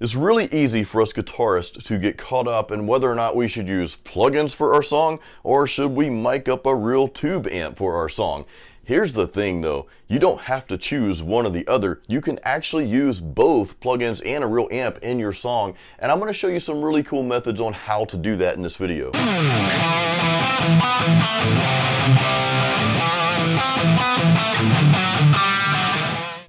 It's really easy for us guitarists to get caught up in whether or not we should use plugins for our song or should we mic up a real tube amp for our song. Here's the thing though, you don't have to choose one or the other. You can actually use both plugins and a real amp in your song, and I'm going to show you some really cool methods on how to do that in this video.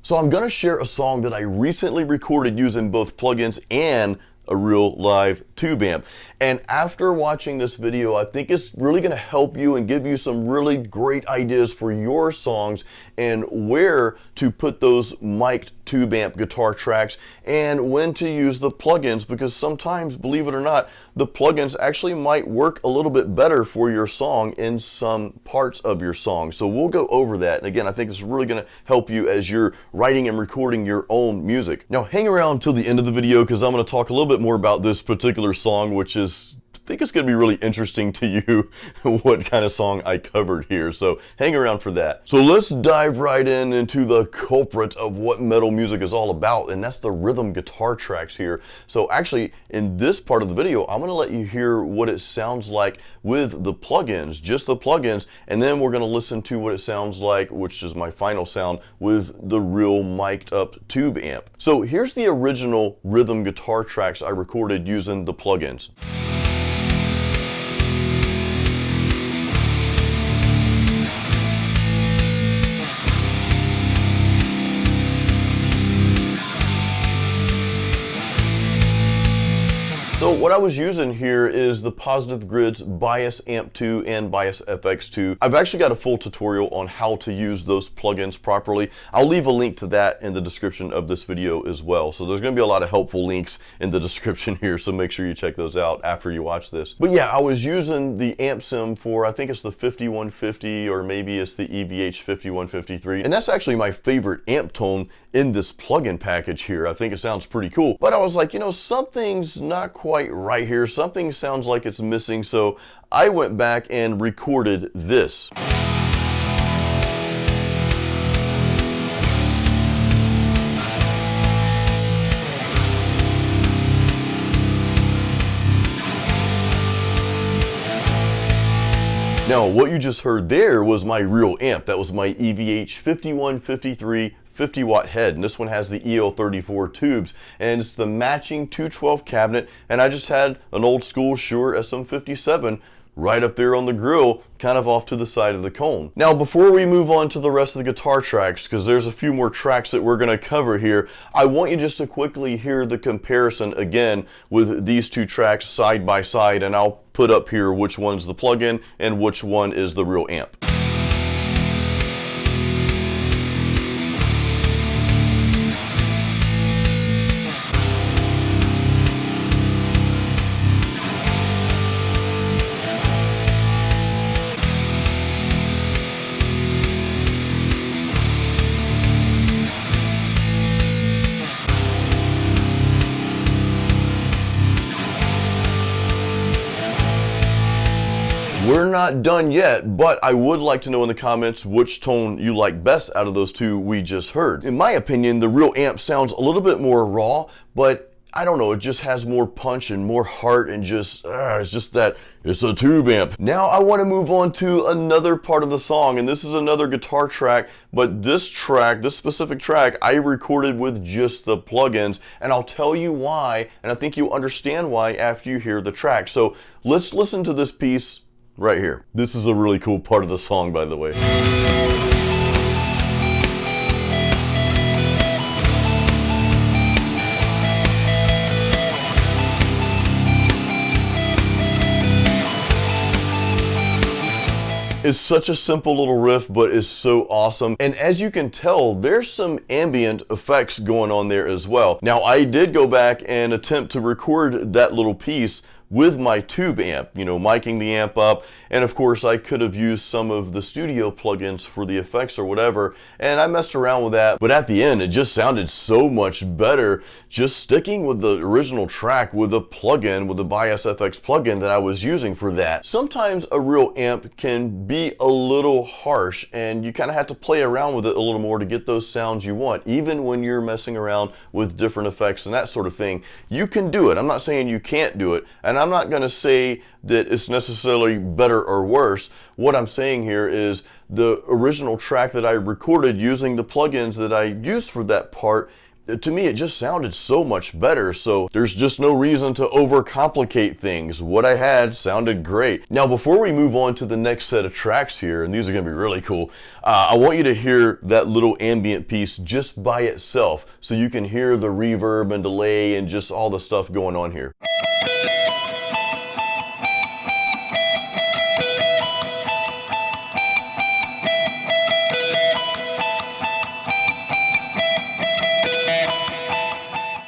So I'm going to share a song that I recently recorded using both plugins and a real live tube amp. And after watching this video, I think it's really going to help you and give you some really great ideas for your songs and where to put those mic'd tube amp guitar tracks and when to use the plugins, because sometimes, believe it or not, the plugins actually might work a little bit better for your song in some parts of your song. So we'll go over that. And again, I think this is really going to help you as you're writing and recording your own music. Now hang around till the end of the video because I'm going to talk a little bit more about this particular song, which is, I think it's going to be really interesting to you what kind of song I covered here. So hang around for that. So let's dive right into the culprit of what metal music is all about, and that's the rhythm guitar tracks here. So actually in this part of the video, I'm going to let you hear what it sounds like with the plugins, just the plugins, and then we're going to listen to what it sounds like, which is my final sound, with the real mic'd up tube amp. So here's the original rhythm guitar tracks I recorded using the plugins. So what I was using here is the Positive Grid's Bias Amp 2 and Bias FX 2. I've actually got a full tutorial on how to use those plugins properly. I'll leave a link to that in the description of this video as well. So there's going to be a lot of helpful links in the description here, so make sure you check those out after you watch this. But yeah, I was using the amp sim for, I think it's the 5150 or maybe it's the EVH 5153. And that's actually my favorite amp tone in this plugin package here. I think it sounds pretty cool. But I was like, you know, something's not quite right here. Something sounds like it's missing. So I went back and recorded this. Now, what you just heard there was my real amp. That was my EVH 5153 50 watt head, and this one has the EL34 tubes, and it's the matching 212 cabinet, and I just had an old school Shure SM57 right up there on the grill, kind of off to the side of the cone. Now before we move on to the rest of the guitar tracks, because there's a few more tracks that we're going to cover here, I want you just to quickly hear the comparison again with these two tracks side by side, and I'll put up here which one's the plug-in and which one is the real amp. We're not done yet, but I would like to know in the comments which tone you like best out of those two we just heard. In my opinion, the real amp sounds a little bit more raw, but I don't know, it just has more punch and more heart and just, it's just that it's a tube amp. Now I want to move on to another part of the song, and this is another guitar track, but this track, this specific track, I recorded with just the plugins, and I'll tell you why, and I think you'll understand why after you hear the track. So let's listen to this piece right here. This is a really cool part of the song, by the way. It's such a simple little riff, but it's so awesome. And as you can tell, there's some ambient effects going on there as well. Now, I did go back and attempt to record that little piece, with my tube amp, miking the amp up. And of course I could have used some of the studio plugins for the effects or whatever, and I messed around with that, but at the end it just sounded so much better just sticking with the original track with a plugin, with the Bias FX plugin that I was using for that. Sometimes a real amp can be a little harsh and you kind of have to play around with it a little more to get those sounds you want, even when you're messing around with different effects and that sort of thing. You can do it. I'm not saying you can't do it, and I'm not going to say that it's necessarily better or worse. What I'm saying here is the original track that I recorded using the plugins that I used for that part, to me it just sounded so much better, so there's just no reason to overcomplicate things. What I had sounded great. Now before we move on to the next set of tracks here, and these are going to be really cool, I want you to hear that little ambient piece just by itself so you can hear the reverb and delay and just all the stuff going on here.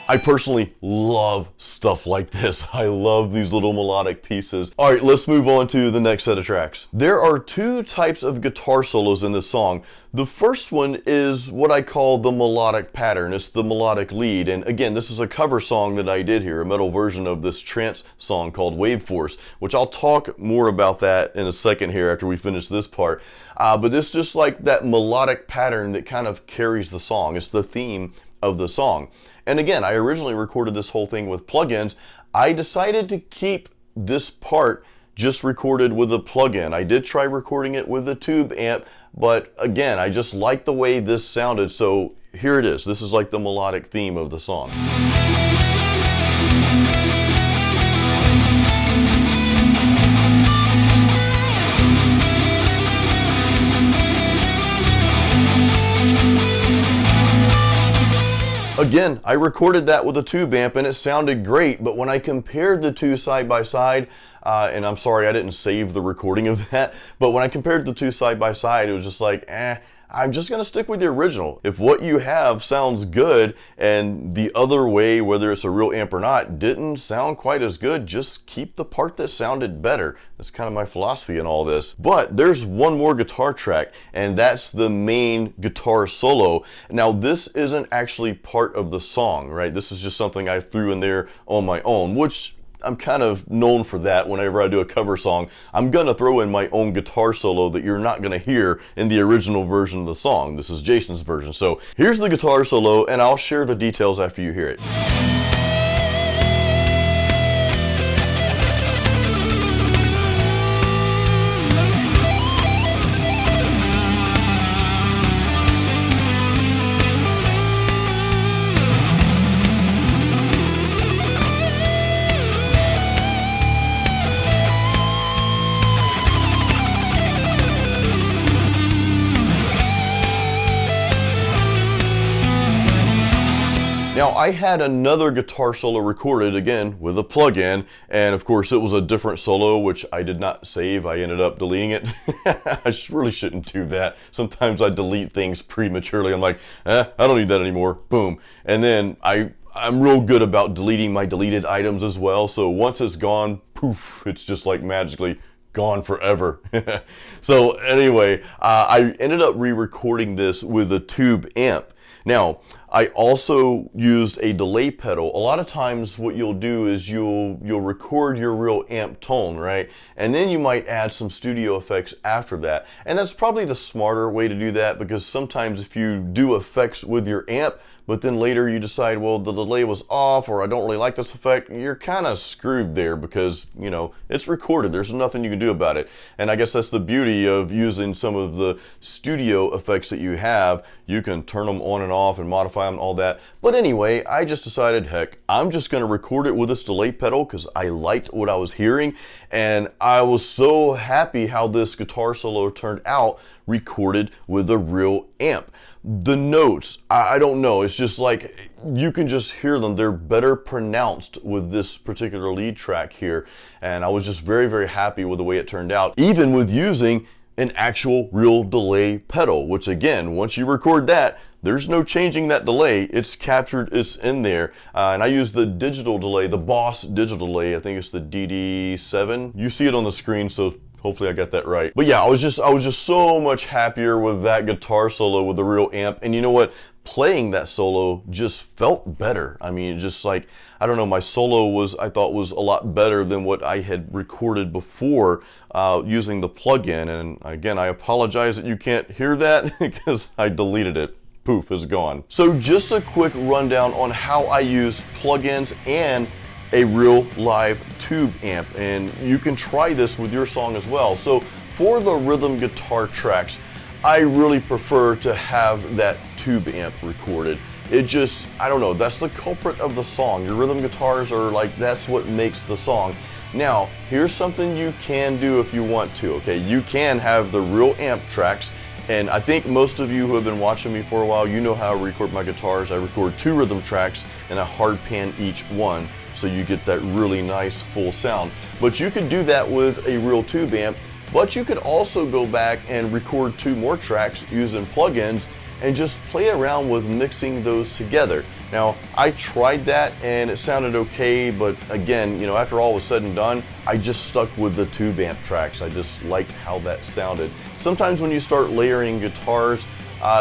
I personally love stuff like this. I love these little melodic pieces. All right, let's move on to the next set of tracks. There are two types of guitar solos in this song. The first one is what I call the melodic pattern. It's the melodic lead. And again, this is a cover song that I did here, a metal version of this trance song called Wave Force, which I'll talk more about that in a second here after we finish this part. But it's just like that melodic pattern that kind of carries the song. It's the theme of the song. And again, I originally recorded this whole thing with plugins. I decided to keep this part just recorded with a plugin. I did try recording it with a tube amp, but again, I just like the way this sounded, so here it is. This is like the melodic theme of the song. Again, I recorded that with a tube amp and it sounded great, but when I compared the two side by side, and I'm sorry I didn't save the recording of that, but when I compared the two side by side, it was just like, I'm just gonna stick with the original. If what you have sounds good and the other way, whether it's a real amp or not, didn't sound quite as good, just keep the part that sounded better. That's kind of my philosophy in all this. But there's one more guitar track, and that's the main guitar solo. Now this isn't actually part of the song, right? This is just something I threw in there on my own, which I'm kind of known for that. Whenever I do a cover song, I'm gonna throw in my own guitar solo that you're not gonna hear in the original version of the song. This is Jason's version. So here's the guitar solo, and I'll share the details after you hear it. Now I had another guitar solo recorded again with a plugin, and of course it was a different solo which I did not save. I ended up deleting it. I really shouldn't do that. Sometimes I delete things prematurely. I'm like, I don't need that anymore. Boom. And then I'm real good about deleting my deleted items as well. So once it's gone, poof, it's just like magically gone forever. So anyway, I ended up re-recording this with a tube amp. Now, I also used a delay pedal. A lot of times what you'll do is you'll record your real amp tone, right? And then you might add some studio effects after that. And that's probably the smarter way to do that, because sometimes if you do effects with your amp, but then later you decide, well, the delay was off, or I don't really like this effect, you're kind of screwed there because, you know, it's recorded. There's nothing you can do about it. And I guess that's the beauty of using some of the studio effects that you have. You can turn them on and off and modify them, all that. But anyway, I just decided, heck, I'm just going to record it with this delay pedal because I liked what I was hearing. And I was so happy how this guitar solo turned out recorded with a real amp. The notes, I don't know, it's just like you can just hear them. They're better pronounced with this particular lead track here, and I was just very, very happy with the way it turned out, even with using an actual real delay pedal, which again, once you record that, there's no changing that delay. It's captured, it's in there. And I use the digital delay, the Boss digital delay. I think it's the DD7. You see it on the screen, so hopefully I got that right. But yeah, I was just so much happier with that guitar solo with the real amp. And you know what? Playing that solo just felt better. I mean, just like, I don't know, my solo I thought was a lot better than what I had recorded before using the plugin. And again, I apologize that you can't hear that because I deleted it. Poof, is gone. So just a quick rundown on how I use plugins and a real live tube amp, and you can try this with your song as well. So for the rhythm guitar tracks, I really prefer to have that tube amp recorded. It just, I don't know, that's the culprit of the song. Your rhythm guitars are like, that's what makes the song. Now, here's something you can do if you want to, okay? You can have the real amp tracks. And I think most of you who have been watching me for a while, you know how I record my guitars. I record 2 rhythm tracks and a hard pan each one, so you get that really nice full sound. But you could do that with a real tube amp, but you could also go back and record 2 more tracks using plugins and just play around with mixing those together. Now, I tried that and it sounded okay, but again, you know, after all was said and done, I just stuck with the tube amp tracks. I just liked how that sounded. Sometimes when you start layering guitars,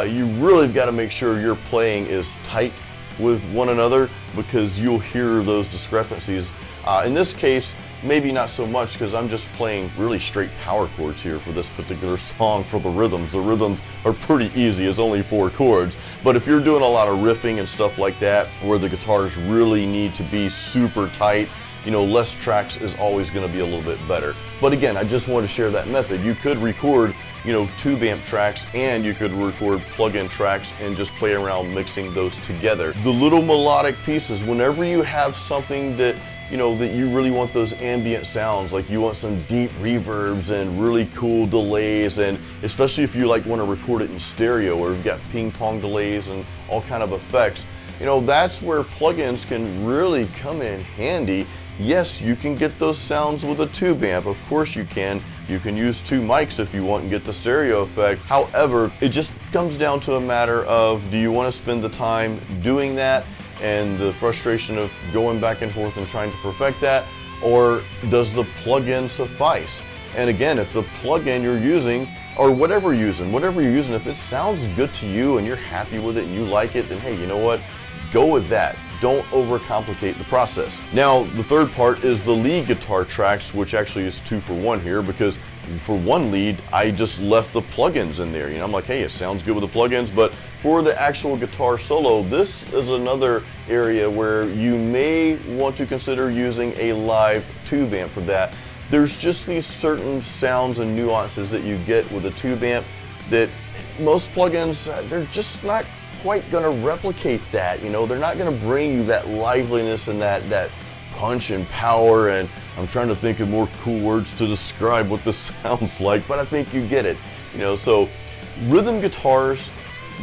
you really have got to make sure your playing is tight with one another, because you'll hear those discrepancies. In this case, maybe not so much, because I'm just playing really straight power chords here for this particular song for the rhythms. The rhythms are pretty easy, it's only 4 chords. But if you're doing a lot of riffing and stuff like that, where the guitars really need to be super tight, you know, less tracks is always going to be a little bit better. But again, I just wanted to share that method. You could record, you know, tube amp tracks, and you could record plug-in tracks and just play around mixing those together. The little melodic pieces, whenever you have something that, you know, that you really want those ambient sounds, like you want some deep reverbs and really cool delays, and especially if you like want to record it in stereo, or you've got ping pong delays and all kind of effects, you know, that's where plugins can really come in handy. Yes, you can get those sounds with a tube amp, of course you can. You can use 2 mics if you want and get the stereo effect. However, it just comes down to a matter of, do you want to spend the time doing that and the frustration of going back and forth and trying to perfect that, or does the plugin suffice? And again, if the plugin you're using, or whatever you're using, if it sounds good to you and you're happy with it and you like it, then hey, you know what? Go with that. Don't overcomplicate the process. Now, the third part is the lead guitar tracks, which actually is 2 for 1 here, because for one lead, I just left the plugins in there. You know, I'm like, hey, it sounds good with the plugins, but for the actual guitar solo, this is another area where you may want to consider using a live tube amp for that. There's just these certain sounds and nuances that you get with a tube amp that most plugins, they're just not quite going to replicate that. You know, they're not going to bring you that liveliness and that punch and power, and I'm trying to think of more cool words to describe what this sounds like, but I think you get it. You know, so rhythm guitars,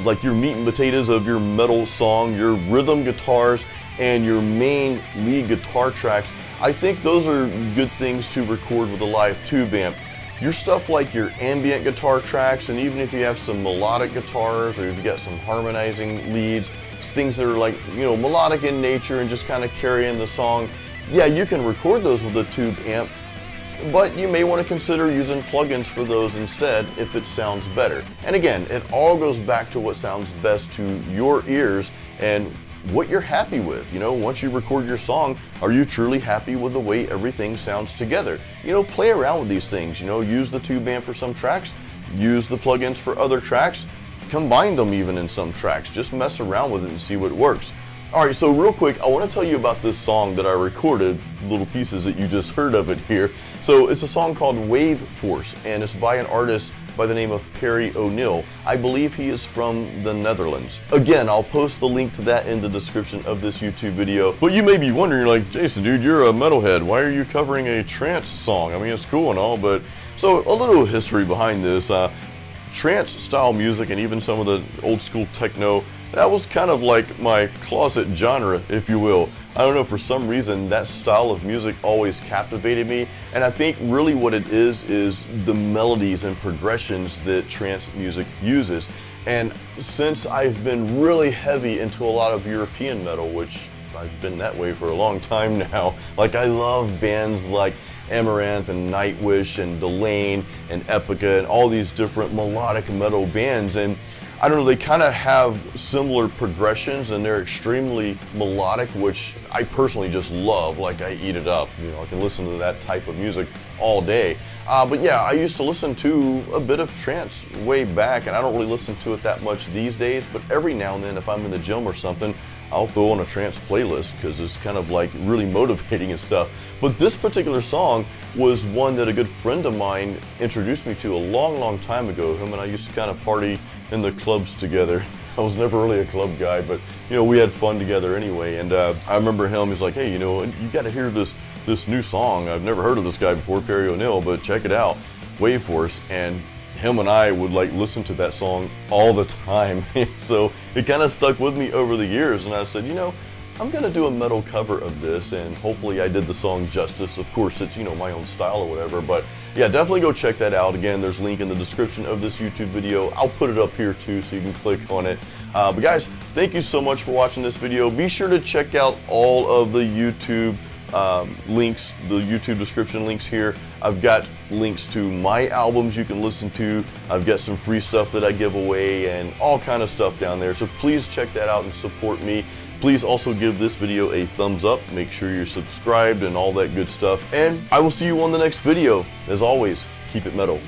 like your meat and potatoes of your metal song, your rhythm guitars and your main lead guitar tracks, I think those are good things to record with a live tube amp. Your stuff like your ambient guitar tracks, and even if you have some melodic guitars, or if you got some harmonizing leads, things that are like, you know, melodic in nature and just kind of carrying the song, yeah, you can record those with a tube amp, but you may want to consider using plugins for those instead if it sounds better. And again, it all goes back to what sounds best to your ears and what you're happy with. You know, once you record your song, are you truly happy with the way everything sounds together? You know, play around with these things. You know, use the tube amp for some tracks, use the plugins for other tracks, combine them even in some tracks. Just mess around with it and see what works. All right, so real quick, I want to tell you about this song that I recorded, little pieces that you just heard of it here. So it's a song called Wave Force, and it's by an artist by the name of Perry O'Neill. I believe he is from the Netherlands. Again, I'll post the link to that in the description of this YouTube video. But you may be wondering, like, Jason, dude, you're a metalhead. Why are you covering a trance song? I mean, it's cool and all, but... So a little history behind this. Trance style music and even some of the old school techno, that was kind of like my closet genre, if you will. I don't know, for some reason that style of music always captivated me, and I think really what it is the melodies and progressions that trance music uses. And since I've been really heavy into a lot of European metal, which I've been that way for a long time now, like I love bands like Amaranth and Nightwish and Delane and Epica and all these different melodic metal bands, and I don't know, they kind of have similar progressions and they're extremely melodic, which I personally just love. Like, I eat it up, you know, I can listen to that type of music all day. But yeah, I used to listen to a bit of trance way back, and I don't really listen to it that much these days, but every now and then if I'm in the gym or something, I'll throw on a trance playlist because it's kind of like really motivating and stuff. But this particular song was one that a good friend of mine introduced me to a long time ago. Him and I used to kind of party in the clubs together. I was never really a club guy, but you know, we had fun together anyway. And I remember him, he's like, hey, you know, you got to hear this new song. I've never heard of this guy before, Perry O'Neill, but check it out, Wave Force. And him and I would like listen to that song all the time. So it kind of stuck with me over the years, and I said, you know, I'm gonna do a metal cover of this, and hopefully I did the song justice. Of course, it's, you know, my own style or whatever, but yeah, definitely go check that out. Again, there's a link in the description of this YouTube video. I'll put it up here too so you can click on it. But guys, thank you so much for watching this video. Be sure to check out all of the YouTube links, the YouTube description links here. I've got links to my albums you can listen to. I've got some free stuff that I give away and all kind of stuff down there. So please check that out and support me. Please also give this video a thumbs up. Make sure you're subscribed and all that good stuff. And I will see you on the next video. As always, keep it metal.